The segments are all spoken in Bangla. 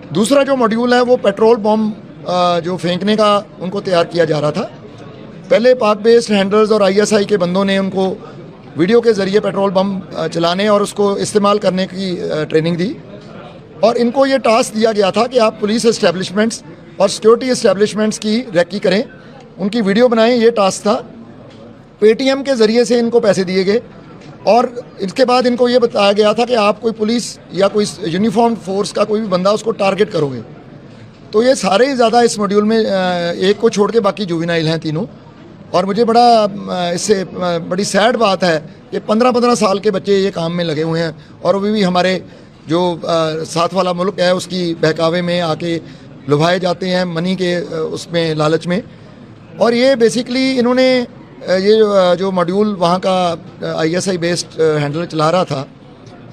दूसरा जो मॉड्यूल है वो पेट्रोल बम जो फेंकने का उनको तैयार किया जा रहा था। पहले पाक बेस्ड हैंडलर्स और आईएसआई के बंदों ने उनको वीडियो के ज़रिए पेट्रोल बम चलाने और उसको इस्तेमाल करने की ट्रेनिंग दी, और इनको ये टास्क दिया गया था कि आप पुलिस इस्टेब्लिशमेंट्स और सिक्योरिटी इस्टेब्लिशमेंट्स की रैकी करें, उनकी वीडियो बनाएं। ये टास्क था। पेटीएम के ज़रिए से इनको पैसे दिए गए और इसके बाद इनको ये बताया गया था कि आप कोई पुलिस या कोई यूनिफॉर्म फोर्स का कोई भी बंदा उसको टारगेट करोगे। तो ये सारे ही ज़्यादा इस मॉड्यूल में एक को छोड़ के बाकी जुवेनाइल हैं तीनों। और मुझे बड़ा इससे बड़ी सैड बात है कि 15-15 साल के बच्चे ये काम में लगे हुए हैं और अभी भी हमारे जो साथ वाला मुल्क है उसकी बहकावे में आके लुभाए जाते हैं मनी के उसमें लालच में। और ये बेसिकली इन्होंने ये जो मॉड्यूल वहाँ का आईएसआई बेस्ड हैंडलर चला रहा था,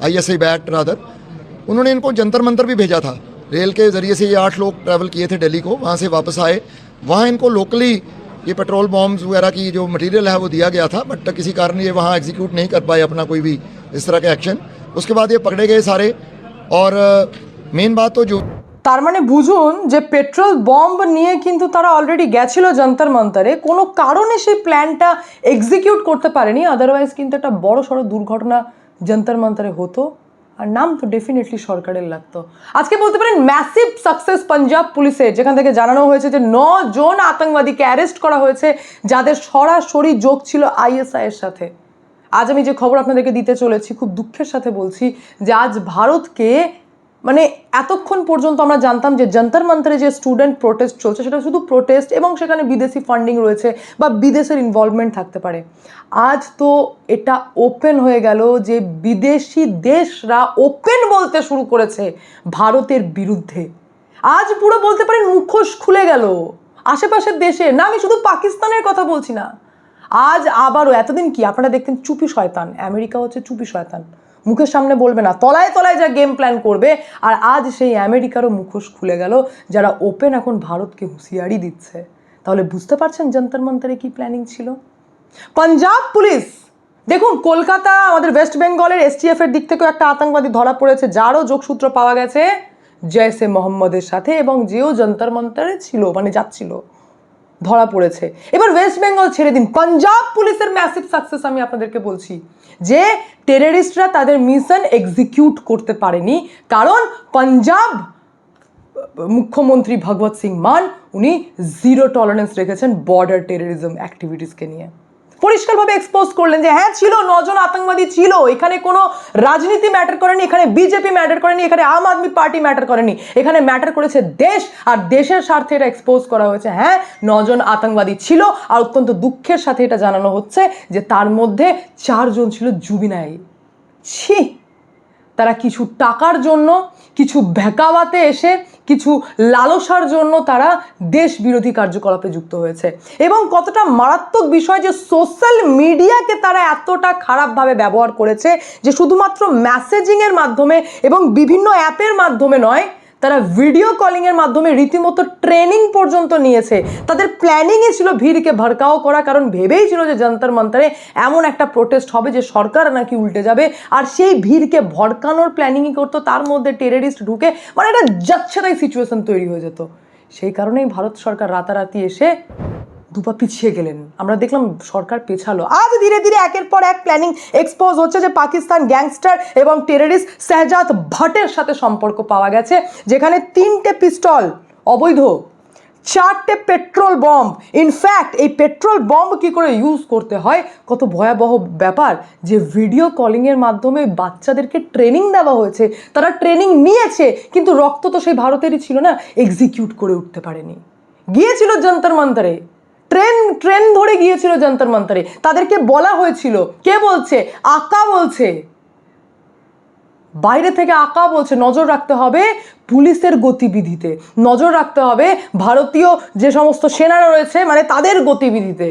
आईएसआई बैक्ड रादर, उन्होंने इनको जंतर मंतर भी भेजा था। रेल के ज़रिए से ये 8 लोग ट्रैवल किए थे दिल्ली को, वहाँ से वापस आए, वहाँ इनको लोकली ये पेट्रोल बॉम्ब्स वगैरह की जो मटेरियल है वो दिया गया था, बट किसी कारण ये वहाँ एग्जीक्यूट नहीं कर पाए अपना कोई भी इस तरह का एक्शन। उसके बाद ये पकड़े गए सारे। और मेन बात तो जो তার মানে বুঝুন যে পেট্রোল বম্ব নিয়ে কিন্তু তারা অলরেডি গেছিল যন্তর মন্তরে, কোনো কারণে সেই প্ল্যানটা এক্সিকিউট করতে পারেনি, আদারওয়াইজ কিন্তু একটা বড় সড়ো দুর্ঘটনা যন্তর মন্তরে হতো আর নাম তো ডেফিনেটলি সরকারের লাগতো। আজকে বলতে পারেন ম্যাসিভ সাকসেস পাঞ্জাব পুলিশের, যেখান থেকে জানানো হয়েছে যে 9 জন আতঙ্কবাদীকে অ্যারেস্ট করা হয়েছে যাদের সরাসরি যোগ ছিল আইএসআই এর সাথে। আজ আমি যে খবর আপনাদেরকে দিতে চলেছি, খুব দুঃখের সাথে বলছি যে আজ ভারতকে মানে এতক্ষণ পর্যন্ত আমরা জানতাম যে যন্তর মন্তরে যে স্টুডেন্ট প্রোটেস্ট চলছে সেটা শুধু প্রোটেস্ট এবং সেখানে বিদেশি ফান্ডিং রয়েছে বা বিদেশের ইনভলভমেন্ট থাকতে পারে। আজ তো এটা ওপেন হয়ে গেল যে বিদেশি দেশরা ওপেন বলতে শুরু করেছে ভারতের বিরুদ্ধে। আজ পুরো বলতে পারেন মুখোশ খুলে গেল আশেপাশের দেশে, না আমি শুধু পাকিস্তানের কথা বলছি না। আজ আবারও, এতদিন কি আপনারা দেখতেন চুপি শয়তান, আমেরিকা হচ্ছে চুপি শয়তান, মুখের সামনে বলবে না, তলায় তলায় যা গেম প্ল্যান করবে। আর আজ সেই আমেরিকারও মুখোশ খুলে গেল, যারা ওপেন এখন ভারতকে হুঁশিয়ারি দিচ্ছে। তাহলে বুঝতে পারছেন যন্তর মন্তরে কি প্ল্যানিং ছিল। পাঞ্জাব পুলিশ দেখুন, কলকাতা আমাদের ওয়েস্ট বেঙ্গলের এসটিএফ এর দিক থেকেও একটা আতঙ্কবাদী ধরা পড়েছে, যারও যোগসূত্র পাওয়া গেছে জয়সে মোহাম্মদের সাথে, এবং যেও যন্তর মন্তরে ছিল মানে যাচ্ছিল, ধরা পড়েছে। এবার ওয়েস্ট বেঙ্গল ছেড়ে দিন, পাঞ্জাব পুলিশের ম্যাসিভ সাকসেস আমি আপনাদেরকে বলছি যে টেররিস্টরা তাদের মিশন এক্সিকিউট করতে পারেনি, কারণ পাঞ্জাব মুখ্যমন্ত্রী ভগবত সিং মান উনি জিরো টলারেন্স রেখেছেন বর্ডার টেররিজম অ্যাক্টিভিটিসকে নিয়ে। পরিষ্কারভাবে এক্সপোজ করলেন যে হ্যাঁ ছিল, 9 জন আতঙ্কবাদী ছিল, এখানে কোনো রাজনীতি ম্যাটার করেনি, এখানে বিজেপি ম্যাটার করেনি, এখানে আম আদমি পার্টি ম্যাটার করেনি, এখানে ম্যাটার করেছে দেশ, আর দেশের স্বার্থে এটা এক্সপোজ করা হয়েছে। হ্যাঁ 9 জন আতঙ্কবাদী ছিল, আর অত্যন্ত দুঃখের সাথে এটা জানানো হচ্ছে যে তার মধ্যে 4 জন ছিল জুবিনাইল। ছি, তারা কিছু টাকার জন্য, কিছু ভেকাওয়াতে এসে, কিছু লালসার জন্য তারা দেশ বিরোধী কার্যকলাপে যুক্ত হয়েছে। এবং কতটা মারাত্মক বিষয় যে সোশ্যাল মিডিয়াকে তারা এতটা খারাপভাবে ব্যবহার করেছে যে শুধুমাত্র মেসেজিংয়ের মাধ্যমে এবং বিভিন্ন অ্যাপের মাধ্যমে নয়, তারা ভিডিও কলিংয়ের মাধ্যমে রীতিমতো ট্রেনিং পর্যন্ত নিয়েছে। তাদের প্ল্যানিংই ছিল ভিড়কে ভড়কাও করা, কারণ ভেবেই ছিল যে যন্তর মন্তরে এমন একটা প্রোটেস্ট হবে যে সরকার নাকি উল্টে যাবে, আর সেই ভিড়কে ভড়কানোর প্ল্যানিংই করতো, তার মধ্যে টেররিস্ট ঢুকে মানে একটা যাচ্ছেতাই সিচুয়েশন তৈরি হয়ে যেত। সেই কারণেই ভারত সরকার রাতারাতি এসে দুপা পিছিয়ে গেলেন। আমরা দেখলাম সরকার পেছালো। আজ ধীরে ধীরে একের পর এক প্ল্যানিং এক্সপোজ হচ্ছে যে পাকিস্তান গ্যাংস্টার এবং টেররিস্ট শাহজাদ ভট্টের সাথে সম্পর্ক পাওয়া গেছে, যেখানে 3টে পিস্তল অবৈধ, 4টে পেট্রোল বম্ব। ইনফ্যাক্ট এই পেট্রোল বম্ব কী করে ইউজ করতে হয়, কত ভয়াবহ ব্যাপার যে ভিডিও কলিংয়ের মাধ্যমে বাচ্চাদেরকে ট্রেনিং দেওয়া হয়েছে, তারা ট্রেনিং নিয়েছে, কিন্তু রক্ত তো সেই ভারতেরই ছিল না, এক্সিকিউট করে উঠতে পারেনি, গিয়েছিল যন্তর মন্তরে, ট্রেন ধরে গিয়েছিল যন্তর মন্তরে। তাদেরকে বলা হয়েছিল, কে বলছে, আকা বলছে, বাইরে থেকে আকা বলছে নজর রাখতে হবে পুলিশের গতিবিধিতে, নজর রাখতে হবে ভারতীয় যে সমস্ত সেনারা রয়েছে মানে তাদের গতিবিধিতে,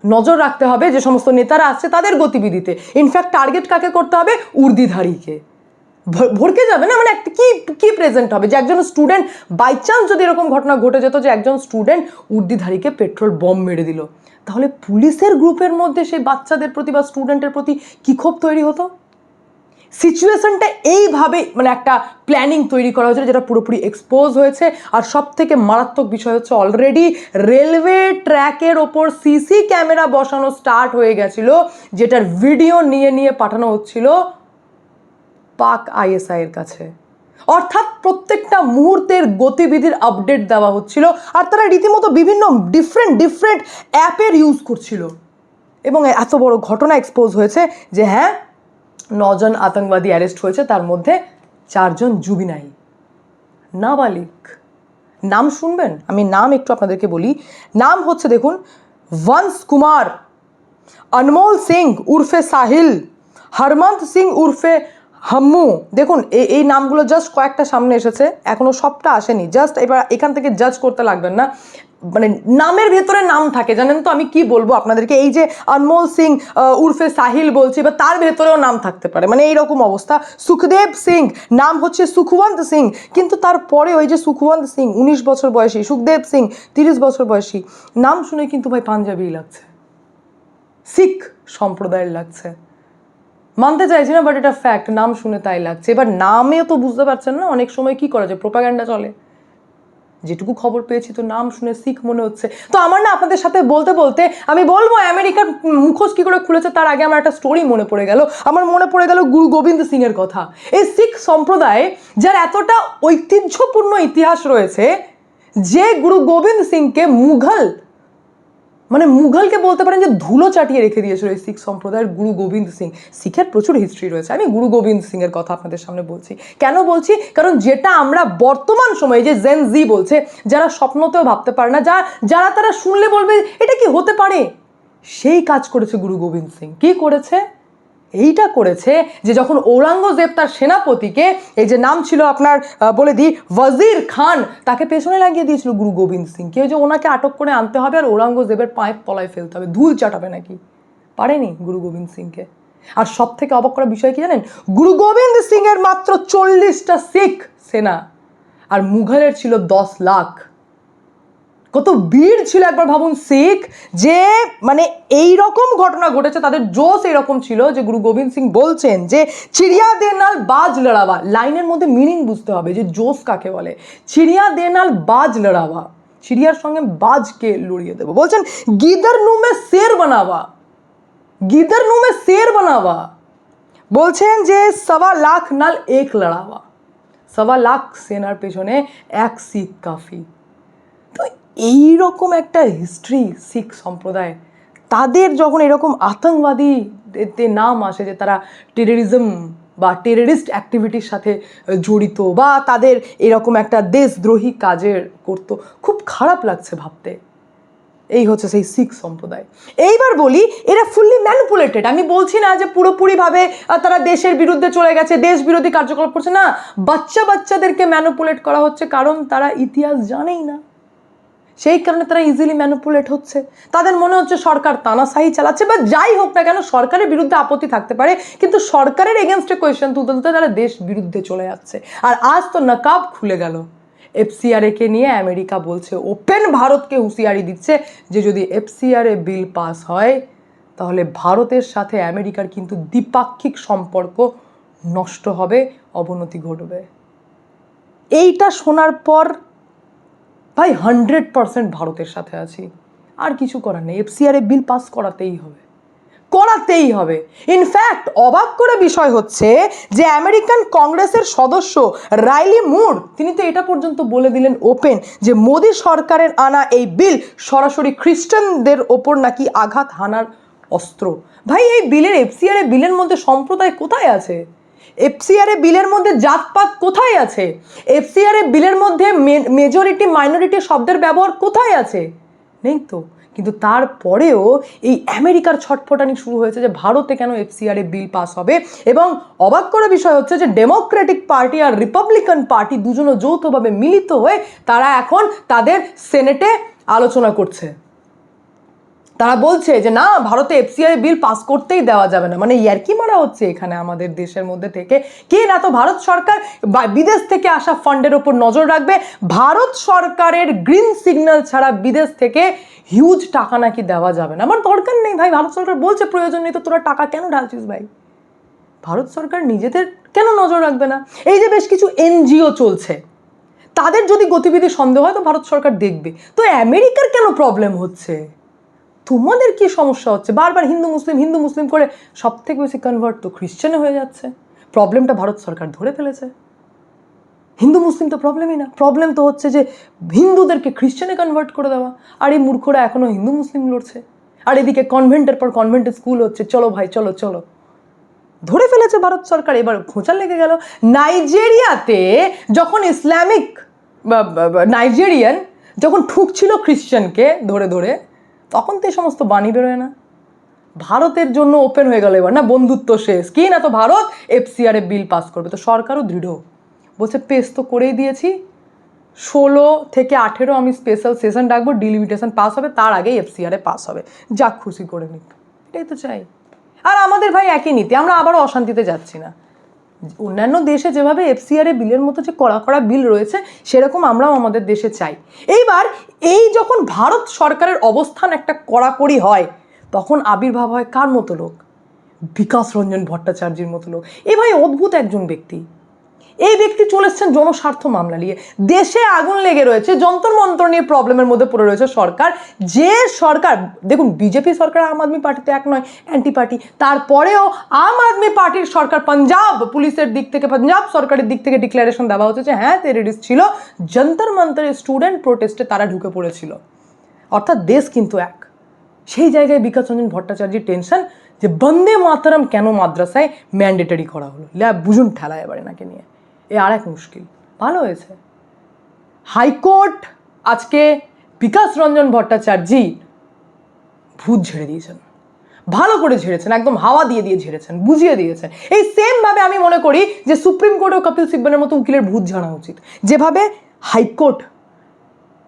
নজর রাখতে হবে যে সমস্ত নেতারা আসছে তাদের গতিবিধিতে। ইনফ্যাক্ট টার্গেট কাকে করতে হবে, উর্দিধারীকে। ভরকে যাবে না, মানে একটা কি প্রেজেন্ট হবে যে একজন স্টুডেন্ট, বাই চান্স যদি এরকম ঘটনা ঘটে যেত যে একজন স্টুডেন্ট উর্দিধারীকে পেট্রোল বম মেরে দিল, তাহলে পুলিশের গ্রুপের মধ্যে সেই বাচ্চাদের প্রতি বা স্টুডেন্টের প্রতি কী ক্ষোভ তৈরি হতো। সিচুয়েশনটা এইভাবে মানে একটা প্ল্যানিং তৈরি করা হয়েছিল যেটা পুরোপুরি এক্সপোজ হয়েছে। আর সব থেকে মারাত্মক বিষয় হচ্ছে অলরেডি রেলওয়ে ট্র্যাকের ওপর সিসি ক্যামেরা বসানো স্টার্ট হয়ে গেছিল, যেটার ভিডিও নিয়ে নিয়ে পাঠানো হচ্ছিল পাক আইএসআই এর কাছে। অর্থাৎ প্রত্যেকটা মুহূর্তের গতিবিধির আপডেট দেওয়া হচ্ছিল, আর তারা রীতিমতো বিভিন্ন ডিফারেন্ট অ্যাপের ইউজ করছিল। এবং এত বড় ঘটনা এক্সপোজ হয়েছে যে হ্যাঁ, 9 জন আতঙ্কবাদী অ্যারেস্ট হয়েছে, তার মধ্যে 4 জন জুবিনাইল নাবালিক। নাম শুনবেন, আমি নাম একটু আপনাদেরকে বলি। নাম হচ্ছে দেখুন, वंश कुमार, अनमोल सिंह उर्फे साहिल, हरमंत सिंह उर्फे হাম্মু। দেখুন এই নামগুলো জাস্ট কয়েকটা সামনে এসেছে, এখনো সবটা আসেনি। জাস্ট এবার এখান থেকে জাজ করতে লাগবেন না, মানে নামের ভেতরে নাম থাকে, জানেন তো আমি কি বলবো আপনাদেরকে। এই যে অনমোল সিং উর্ফে সাহিল বলছি, বা তার ভেতরেও নাম থাকতে পারে, মানে এইরকম অবস্থা। সুখদেব সিং, নাম হচ্ছে সুখবন্ত সিং, কিন্তু তারপরে ওই যে সুখবন্ত সিং 19 বছর বয়সী, সুখদেব সিং 30 বছর বয়সী, নাম শুনে কিন্তু ভাই পাঞ্জাবি লাগছে, শিখ সম্প্রদায়ের লাগছে। মানতে চাইছি না, বাট এটা ফ্যাক্ট, নাম শুনে তাই লাগছে। এবার নামেও তো বুঝতে পারছেন না, অনেক সময় কি করা যায়, প্রোপাগ্যান্ডা চলে। যেটুকু খবর পেয়েছি তো নাম শুনে শিখ মনে হচ্ছে। তো আমার না আপনাদের সাথে বলতে বলতে আমি বলবো আমেরিকার মুখোশ কি করে খুলেছে, তার আগে আমার একটা স্টোরি মনে পড়ে গেল। আমার মনে পড়ে গেল গুরু গোবিন্দ সিং এর কথা। এই শিখ সম্প্রদায় যার এতটা ঐতিহ্যপূর্ণ ইতিহাস রয়েছে, যে গুরু গোবিন্দ সিংকে মুঘলকে বলতে পারেন যে ধুলো চাটিয়ে রেখে দিয়েছিল এই শিখ সম্প্রদায়ের গুরু গোবিন্দ সিং। শিখের প্রচুর হিস্ট্রি রয়েছে, আমি গুরু গোবিন্দ সিং এর কথা আপনাদের সামনে বলছি। কেন বলছি? কারণ যেটা আমরা বর্তমান সময়ে যে জেন জি বলছে, যারা স্বপ্নতেও ভাবতে পারে না, যারা তারা শুনলে বলবে এটা কি হতে পারে, সেই কাজ করেছে গুরু গোবিন্দ সিং। কি করেছে? এইটা করেছে যে যখন ঔরঙ্গজেব তার সেনাপতিকে, এই যে নাম ছিল আপনার বলে দিই ওয়াজির খান, তাকে পেছনে লাগিয়ে দিয়েছিল গুরু গোবিন্দ সিং, কেউ যে ওনাকে আটক করে আনতে হবে আর ঔরঙ্গজেবের পায়ের তলায় ফেলতে হবে, ধুল চাটাবে নাকি, পারেনি গুরু গোবিন্দ সিংকে। আর সব থেকে অবাক করা বিষয় কি জানেন, গুরু গোবিন্দ সিং এর মাত্র 40টা শিখ সেনা, আর মুঘলের ছিল 10 লাখ। কত বীর ছিল একবার ভাবুন শিখ, যে মানে এই রকম ঘটনা ঘটেছে, তাদের জোশ এইরকম ছিল যে গুরু গোবিন্দ সিং বলছেন যে চিড়িয়া দে নাল বাজ লড়াওয়া। লাইনের মধ্যে মিনিং বুঝতে হবে যে জোশ কাকে বলে। চিড়িয়া দে নাল বাজ লড়াওয়া, চিড়িয়ার সঙ্গে বাজকে লড়িয়ে দেবো। বলছেন গিদর নুমে শের বানাওয়া, গিদর নুমে শের বানাওয়া। বলছেন যে 1.25 লাখ নাল এক লড়াওয়া, 1.25 লাখ সেনার পেছনে এক শিখ কাফি। তো এইরকম একটা হিস্ট্রি শিখ সম্প্রদায়, তাদের যখন এরকম আতঙ্কবাদীতে নাম আসে যে তারা টেররিজম বা টেররিস্ট অ্যাক্টিভিটির সাথে জড়িত, বা তাদের এরকম একটা দেশদ্রোহী কাজের করতো, খুব খারাপ লাগছে ভাবতে। এই হচ্ছে সেই শিখ সম্প্রদায়। এইবার বলি, এরা ফুললি ম্যানিপুলেটেড। আমি বলছি না যে পুরোপুরিভাবে তারা দেশের বিরুদ্ধে চলে গেছে, দেশ বিরোধী কার্যকলাপ করছে, না, বাচ্চাদেরকে ম্যানিপুলেট করা হচ্ছে, কারণ তারা ইতিহাস জানেই না, সেই কারণে তারা ইজিলি ম্যানিপুলেট হচ্ছে। তাদের মনে হচ্ছে সরকার তানাশাহি চালাচ্ছে, বা যাই হোক না কেন, সরকারের বিরুদ্ধে আপত্তি থাকতে পারে, কিন্তু সরকারের এগেনস্টে কোয়েশ্চেন তুলতে তুলতে তারা দেশ বিরুদ্ধে চলে যাচ্ছে। আর আজ তো নকাব খুলে গেল, এফসিআরএ কে নিয়ে আমেরিকা বলছে, ওপেন ভারতকে হুঁশিয়ারি দিচ্ছে যে যদি এফসিআরএ বিল পাস হয় তাহলে ভারতের সাথে আমেরিকার কিন্তু দ্বিপাক্ষিক সম্পর্ক নষ্ট হবে, অবনতি ঘটবে। এইটা শোনার পর ভাই 100% ভারতের সাথে আছি, আর কিছু করার নেই। এফসিআরএ বিল পাস করাতেই হবে। ইনফ্যাক্ট অবাক করে বিষয় হচ্ছে যে আমেরিকান কংগ্রেসের সদস্য রাইলি মুর, তিনি তো এটা পর্যন্ত বলে দিলেন ওপেন যে মোদি সরকারের আনা এই বিল সরাসরি খ্রিস্টানদের ওপর নাকি আঘাত হানার অস্ত্র। ভাই এই বিলের, এফসিআরএ বিলের মধ্যে সম্প্রদায় কোথায় আছে? এফসিআরএ বিলের মধ্যে জাতপাত কোথায় আছে? এফসিআরএ বিলের মধ্যে মেজরিটি মাইনরিটি শব্দের ব্যবহার কোথায় আছে? নেই তো। কিন্তু তারপরেও এই আমেরিকার ছটফটানি শুরু হয়েছে যে ভারতে কেন এফসিআরএ বিল পাস হবে। এবং অবাক করা বিষয় হচ্ছে যে ডেমোক্রেটিক পার্টি আর রিপাবলিকান পার্টি দুজনও যৌথভাবে মিলিত হয়ে তারা এখন তাদের সেনেটে আলোচনা করছে। তারা বলছে যে না, ভারতে এফসিআই বিল পাস করতেই দেওয়া যাবে না। মানে ইয়ার্কি মারা হচ্ছে এখানে আমাদের দেশের মধ্যে থেকে। কে না তো ভারত সরকার বিদেশ থেকে আসা ফান্ডের ওপর নজর রাখবে, ভারত সরকারের গ্রিন সিগন্যাল ছাড়া বিদেশ থেকে হিউজ টাকা নাকি দেওয়া যাবে না। আমার দরকার নেই ভাই, ভারত সরকার বলছে প্রয়োজন নেই, তো তোরা টাকা কেন ঢালছিস ভাই? ভারত সরকার নিজেদের কেন নজর রাখবে না? এই যে বেশ কিছু এনজিও চলছে, তাদের যদি গতিবিধি সন্দেহ হয় তো ভারত সরকার দেখবে। তো আমেরিকার কেন প্রবলেম হচ্ছে? তোমাদের কি সমস্যা হচ্ছে? বারবার হিন্দু মুসলিম করে সব থেকে বেশি কনভার্ট তো খ্রিশ্চানে হয়ে যাচ্ছে। প্রবলেমটা ভারত সরকার ধরে ফেলেছে। হিন্দু মুসলিম তো প্রবলেমই না, প্রবলেম তো হচ্ছে যে হিন্দুদেরকে খ্রিশ্চানে কনভার্ট করে দেওয়া। আর এই মূর্খরা এখনো হিন্দু মুসলিম লড়ছে, আর এদিকে কনভেন্টের পর কনভেন্টের স্কুল হচ্ছে। চলো ভাই চলো চলো, ধরে ফেলেছে ভারত সরকার। এবার খোঁচা লেগে গেল। নাইজেরিয়াতে যখন ইসলামিক নাইজেরিয়ান যখন ঠুকছিল খ্রিশ্চানকে ধরে ধরে, তখন তো এই সমস্ত বাণী বেরোয় না। ভারতের জন্য ওপেন হয়ে গেল এবার, না বন্ধুত্ব শেষ কি না, তো ভারত এফসিআরএ বিল পাস করবে। তো সরকারও দৃঢ়, বলছে পেশ তো করেই দিয়েছি, 16 থেকে 18 আমি স্পেশাল সেশন ডাকবো, ডিলিমিটেশন পাস হবে, তার আগেই এফসিআরএ পাস হবে, যা খুশি করে নিক। এটাই তো চাই। আর আমাদের ভাই একই নীতি, আমরা আবারও অশান্তিতে যাচ্ছি না। অন্যান্য দেশে যেভাবে এফসিআরএ বিলের মতো যে কড়া কড়া বিল রয়েছে, সেরকম আমরাও আমাদের দেশে চাই। এইবার এই যখন ভারত সরকারের অবস্থান একটা কড়াকড়ি হয়, তখন আবির্ভাব হয় কার মতো লোক? বিকাশ রঞ্জন ভট্টাচার্যের মতো লোক। এ ভাই অদ্ভুত একজন ব্যক্তি। এই ব্যক্তি চলে এসছেন জনস্বার্থ মামলা নিয়ে। দেশে আগুন লেগে রয়েছে, যন্তর মন্ত্র নিয়ে প্রবলেমের মধ্যে পড়ে রয়েছে সরকার। যে সরকার, দেখুন বিজেপি সরকার আম আদমি পার্টিতে এক নয়, অ্যান্টি পার্টি, তারপরেও আম আদমি পার্টির সরকার, পাঞ্জাব পুলিশের দিক থেকে, পাঞ্জাব সরকারের দিক থেকে ডিক্লারেশন দেওয়া হচ্ছে যে হ্যাঁ টেররিস্ট ছিল, যন্তর মন্তরের স্টুডেন্ট প্রোটেস্টে তারা ঢুকে পড়েছিল। অর্থাৎ দেশ কিন্তু এক। সেই জায়গায় বিকাশ রঞ্জন ভট্টাচার্যের টেনশন যে বন্দে মাতরম কেন মাদ্রাসায় ম্যান্ডেটরি করা হলো। বুঝুন ঠেলা এবার এনাকে নিয়ে, এ আর এক মুশকিল। ভালো হয়েছে হাইকোর্ট আজকে বিকাশ রঞ্জন ভট্টাচার্যি ভূত ঝেড়ে দিয়েছেন, ভালো করে ঝেড়েছেন, একদম হাওয়া দিয়ে দিয়ে ঝেড়েছেন, বুঝিয়ে দিয়েছেন। এই সেম ভাবে আমি মনে করি যে সুপ্রিম কোর্টেও কপিল সিব্বলের মতো উকিলের ভূত ঝাড়া উচিত। যেভাবে হাইকোর্ট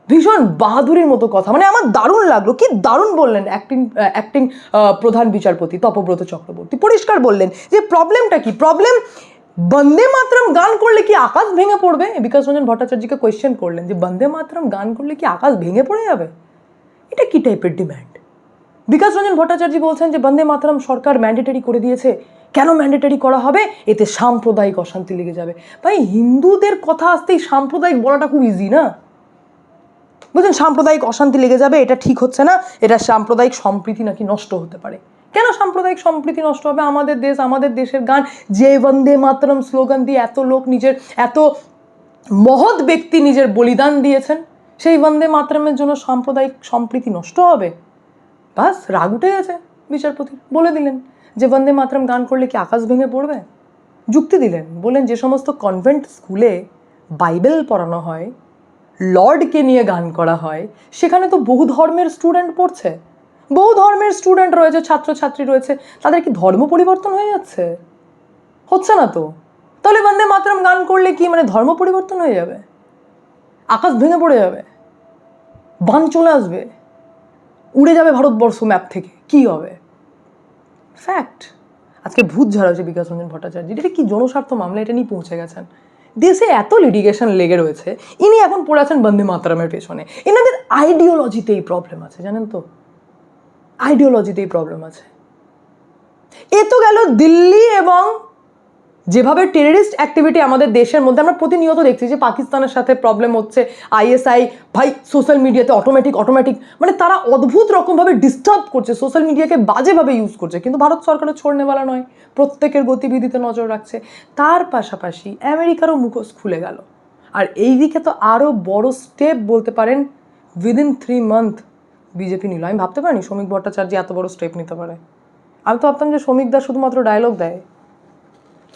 ভীষণ বাহাদুরির মতো কথা, মানে আমার দারুণ লাগলো, কি দারুণ বললেন অ্যাক্টিং প্রধান বিচারপতি তপব্রত চক্রবর্তী। পরিষ্কার বললেন যে প্রবলেমটা কি। প্রবলেম বন্দে মাতরম গান করলে কি আকাশ ভেঙে পড়বে? বিকাশ রঞ্জন ভট্টাচার্যকে কোয়েশ্চেন করলেন যে বন্দে মাতরম গান করলে কি আকাশ ভেঙে পড়ে যাবে? এটা কি টাইপের ডিম্যান্ড? বিকাশ রঞ্জন ভট্টাচার্য বলছেন যে বন্দে মাতরম সরকার ম্যান্ডেটরি করে দিয়েছে, কেন ম্যান্ডেটরি করা হবে? এতে সাম্প্রদায়িক অশান্তি লেগে যাবে। ভাই হিন্দুদের কথা আসতেই সাম্প্রদায়িক বলাটা খুব ইজি না? বুঝলেন, সাম্প্রদায়িক অশান্তি লেগে যাবে, এটা ঠিক হচ্ছে না, এটা সাম্প্রদায়িক সম্প্রীতি নাকি নষ্ট হতে পারে। কেন সাম্প্রদায়িক সম্প্রীতি নষ্ট হবে? আমাদের দেশ, আমাদের দেশের গান, যে বন্দে মাতরম স্লোগান দিয়ে এত লোক নিজের, এত মহৎ ব্যক্তি নিজের বলিদান দিয়েছেন, সেই বন্দে মাতরমের জন্য সাম্প্রদায়িক সম্প্রীতি নষ্ট হবে? বাস রাগ উঠে গেছে বিচারপতি, বলে দিলেন যে বন্দে মাতরম গান করলে কি আকাশ ভেঙে পড়বে? যুক্তি দিলেন, বললেন যে সমস্ত কনভেন্ট স্কুলে বাইবেল পড়ানো হয়, লর্ডকে নিয়ে গান করা হয়, সেখানে তো বহু ধর্মের স্টুডেন্ট পড়ছে, বহু ধর্মের স্টুডেন্ট রয়েছে, ছাত্রছাত্রী রয়েছে, তাদের কি ধর্ম পরিবর্তন হয়ে যাচ্ছে? হচ্ছে না তো। তাহলে বন্দে মাতরম গান করলে কি মানে ধর্ম পরিবর্তন হয়ে যাবে? আকাশ ভেঙে পড়ে যাবে? বান চলে আসবে? উড়ে যাবে ভারতবর্ষ ম্যাপ থেকে? কি হবে? ফ্যাক্ট। আজকে ভূত ঝাড়া হচ্ছে বিকাশ রঞ্জন ভট্টাচার্য। এটা কি জনস্বার্থ মামলা, এটা নিয়ে পৌঁছে গেছেন। দেশে এত লিটিগেশন লেগে রয়েছে, ইনি এখন পড়ে আছেন বন্দে মাতরমের পেছনে। এনাদের আইডিওলজিতেই প্রবলেম আছে, জানেন তো, আইডিওলজিতেই প্রবলেম আছে। এ তো গেল দিল্লি এবং যেভাবে টেররিস্ট অ্যাক্টিভিটি আমাদের দেশের মধ্যে আমরা প্রতিনিয়ত দেখছি, যে পাকিস্তানের সাথে প্রবলেম হচ্ছে, আইএসআই ভাই সোশ্যাল মিডিয়াতে অটোমেটিক মানে তারা অদ্ভুত রকমভাবে ডিস্টার্ব করছে, সোশ্যাল মিডিয়াকে বাজেভাবে ইউজ করছে, কিন্তু ভারত সরকারও ছোড়নেওয়ালা নয়, প্রত্যেকের গতিবিধিতে নজর রাখছে। তার পাশাপাশি আমেরিকারও মুখোশ খুলে গেল। আর এই দিকে তো আরও বড় স্টেপ বলতে পারেন উইদিন 3 মান্থ বিজেপি নিল। আমি ভাবতে পারিনি শ্রমিক ভট্টাচার্য এত বড় স্টেপ নিতে পারে। আমি তো ভাবতাম যে শ্রমিক দা শুধুমাত্র ডায়লগ দেয়,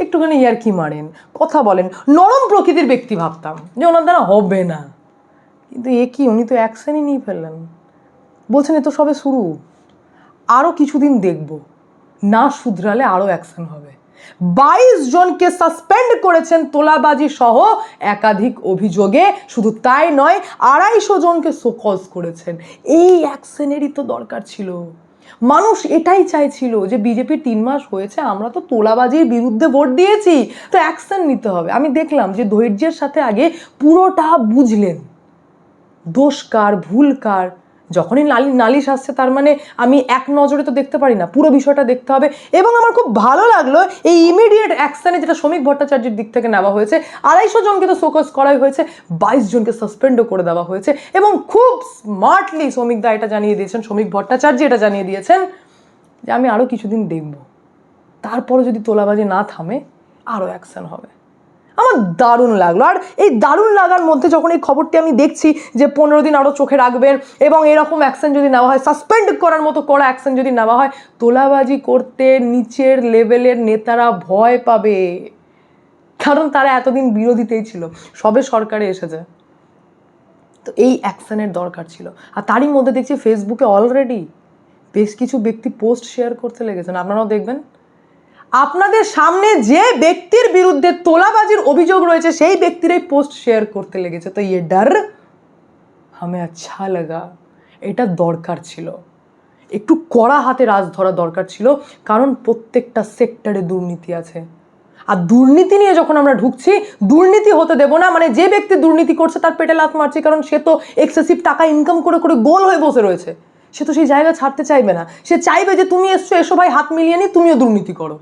একটুখানি ইয়ার্কি মারেন, কথা বলেন, নরম প্রকৃতির ব্যক্তি ভাবতাম যে ওনার দ্বারা হবে না, কিন্তু এ কি, উনি তো অ্যাকশনই নিয়ে ফেললেন। বলছেন এ তো সবে শুরু, আরও কিছুদিন দেখব, না শুধরালে আরও অ্যাকশন হবে। 22 জনকে সাসপেন্ড করেছেন তোলাবাজি সহ একাধিক অভিযোগে। শুধু তাই নয়, 250 জনকে শোকজ করেছেন। এই অ্যাকশনেরই তো দরকার ছিল। মানুষ এটাই চাইছিল যে বিজেপির 3 মাস হয়েছে, আমরা তো তোলাবাজির বিরুদ্ধে ভোট দিয়েছি, তো অ্যাকশন নিতে হবে। আমি দেখলাম যে ধৈর্যের সাথে আগে পুরোটা বুঝলেন, দোষ কার, ভুল কার, যখনই নালিশ আসছে তার মানে আমি এক নজরে তো দেখতে পারি না, পুরো বিষয়টা দেখতে হবে। এবং আমার খুব ভালো লাগলো এই ইমিডিয়েট অ্যাকশনে যেটা শ্রমিক ভট্টাচার্যের দিক থেকে নেওয়া হয়েছে। 250 জনকে তো শোকজ করাই হয়েছে, 22 জনকে সাসপেন্ডও করে দেওয়া হয়েছে। এবং খুব স্মার্টলি শ্রমিক দা এটা জানিয়ে দিয়েছেন, শ্রমিক ভট্টাচার্য এটা জানিয়ে দিয়েছেন যে আমি আরও কিছুদিন দেখব, তারপরে যদি তোলাবাজি না থামে আরও অ্যাকশন হবে। আমার দারুণ লাগলো। আর এই দারুণ লাগার মধ্যে যখন এই খবরটি আমি দেখছি যে 15 দিন আরও চোখে রাখবেন এবং এরকম অ্যাকশন যদি নেওয়া হয়, সাসপেন্ড করার মতো কড়া অ্যাকশন যদি নেওয়া হয়, তোলাবাজি করতে নিচের লেভেলের নেতারা ভয় পাবে, কারণ তারা এতদিন বিরোধীতেই ছিল, সবে সরকারে এসেছে। তো এই অ্যাকশনের দরকার ছিল। আর তারই মধ্যে দেখছি ফেসবুকে অলরেডি বেশ কিছু ব্যক্তি পোস্ট শেয়ার করতে লেগেছেন, আপনারাও দেখবেন। আপনাদের সামনে যে ব্যক্তির বিরুদ্ধে তোলাবাজির অভিযোগ রয়েছে সেই ব্যক্তির এই পোস্ট শেয়ার করতে লেগেছে। তো ये डर हमें अच्छा लगा, এটা দরকার ছিল, একটু কড়া হাতে রাজ ধরা দরকার ছিল, কারণ প্রত্যেকটা সেক্টরে দুর্নীতি আছে। আর দুর্নীতি নিয়ে যখন আমরা ঢুকছি, দুর্নীতি হতে দেব না, মানে যে ব্যক্তি দুর্নীতি করছে তার পেটে লাথ মারছি, কারণ সে তো এক্সেসিভ টাকা ইনকাম করে করে গোল হয়ে বসে রয়েছে, সে তো সেই জায়গা ছাড়তে চাইবে না, সে চাইবে যে তুমি এসো ভাই হাত মিলিয়ে নি, তুমিও দুর্নীতি করো।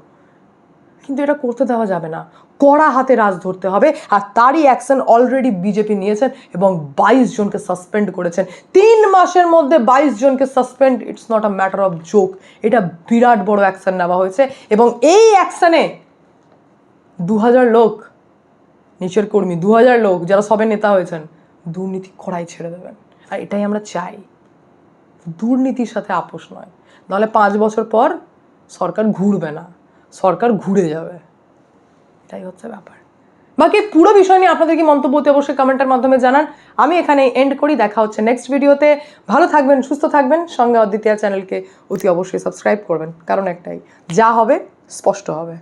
কিন্তু এটা করতে দেওয়া যাবে না, কড়া হাতে রাজ ধরতে হবে। আর তারই অ্যাকশন অলরেডি বিজেপি নিয়েছেন এবং 22 জনকে সাসপেন্ড করেছেন। 3 মাসের মধ্যে 22 জনকে suspend, it's not a matter of joke, এটা বিরাট বড় অ্যাকশন নেওয়া হয়েছে। এবং এই অ্যাকশনে 2000 লোক, নিচের কর্মী 2000 লোক যারা সবে নেতা হয়েছেন, দুর্নীতি কড়াই ছেড়ে দেবেন। আর এটাই আমরা চাই, দুর্নীতির সাথে আপোষ নয়, নাহলে 5 বছর পর সরকার ঘুরবে না, সরকার ঘুরে যাবে, এটাই হচ্ছে ব্যাপার। বাকি পুরো বিষয় নিয়ে আপনাদের কি মন্তব্য অতি অবশ্যই কমেন্টের মাধ্যমে জানান। আমি এখানে এন্ড করি, দেখা হচ্ছে নেক্সট ভিডিওতে। ভালো থাকবেন, সুস্থ থাকবেন, সঙ্গে অদ্বিতীয়া চ্যানেলকে অতি অবশ্যই সাবস্ক্রাইব করবেন, কারণ একটাই, যা হবে স্পষ্ট হবে।